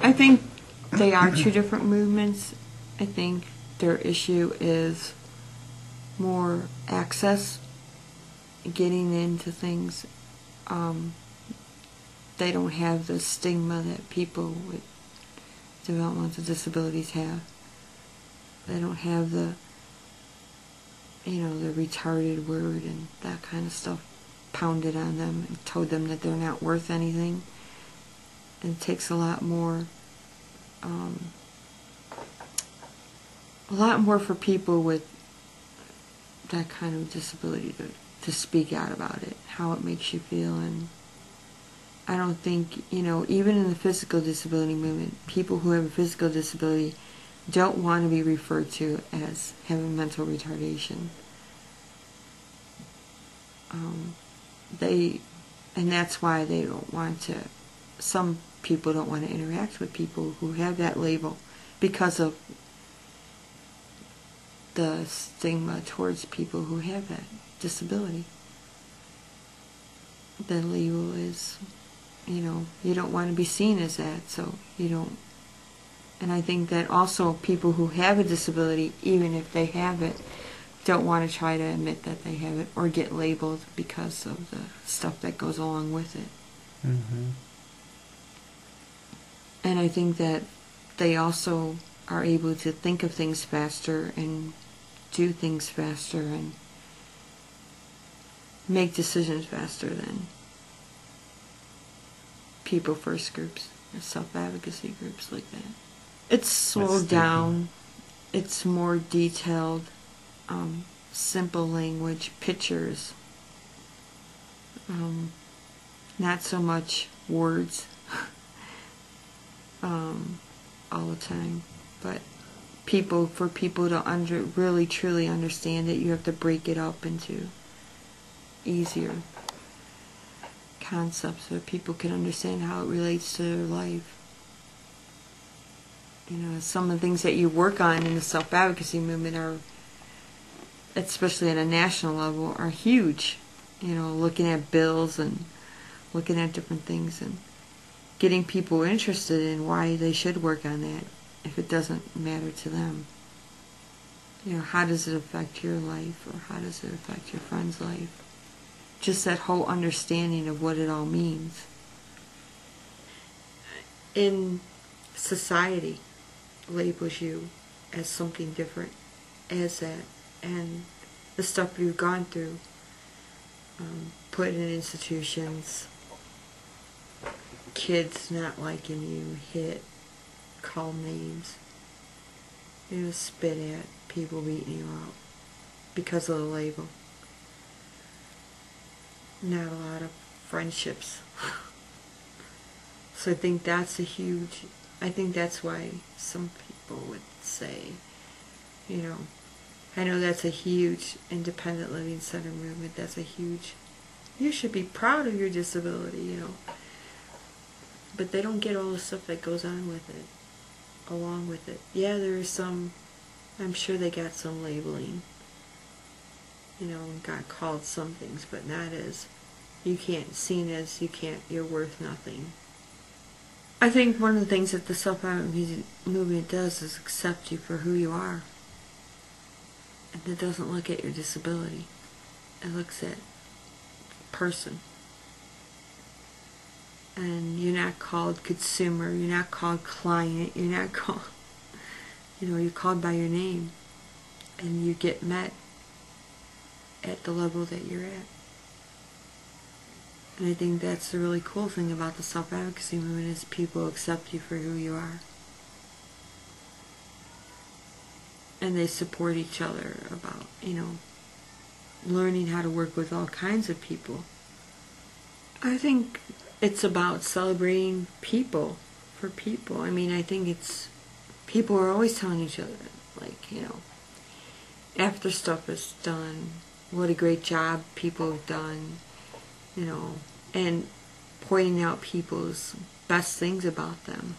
I think they are two different movements. I think their issue is more access, getting into things. They don't have the stigma that people with developmental disabilities have. They don't have the retarded word and that kind of stuff pounded on them and told them that they're not worth anything. And it takes a lot more for people with that kind of disability to speak out about it, how it makes you feel. And I don't think, even in the physical disability movement, people who have a physical disability don't want to be referred to as having mental retardation. And that's why they don't want to, some people don't want to interact with people who have that label because of the stigma towards people who have that disability. The label is, you don't want to be seen as that, so you don't. And I think that also people who have a disability, even if they have it, don't want to try to admit that they have it or get labeled because of the stuff that goes along with it. Mm-hmm. And I think that they also are able to think of things faster and do things faster and make decisions faster than people first groups, self-advocacy groups like that. It's slowed down. It's more detailed, simple language, pictures, not so much words all the time. But for people to really truly understand it, you have to break it up into easier concepts so people can understand how it relates to their life. Some of the things that you work on in the self-advocacy movement are, especially at a national level, are huge. Looking at bills and looking at different things and getting people interested in why they should work on that if it doesn't matter to them. How does it affect your life, or how does it affect your friend's life? Just that whole understanding of what it all means. In society, labels you as something different as that, and the stuff you've gone through, put in institutions, kids not liking you, hit, call names, spit at, people beating you up because of the label. Not a lot of friendships. So I think that's I think that's why some people would say, I know that's a huge independent living center movement. That's a huge, you should be proud of your disability, But they don't get all the stuff that goes on with it, along with it. Yeah, there is some, I'm sure they got some labeling, and got called some things, but not as, you're worth nothing. I think one of the things that the self-advocacy movement does is accept you for who you are. And it doesn't look at your disability. It looks at person. And you're not called consumer, you're not called client, you're not called, you're called by your name. And you get met at the level that you're at. And I think that's the really cool thing about the self-advocacy movement is people accept you for who you are. And they support each other about, learning how to work with all kinds of people. I think it's about celebrating people for people. I think people are always telling each other, after stuff is done, what a great job people have done, and pointing out people's best things about them.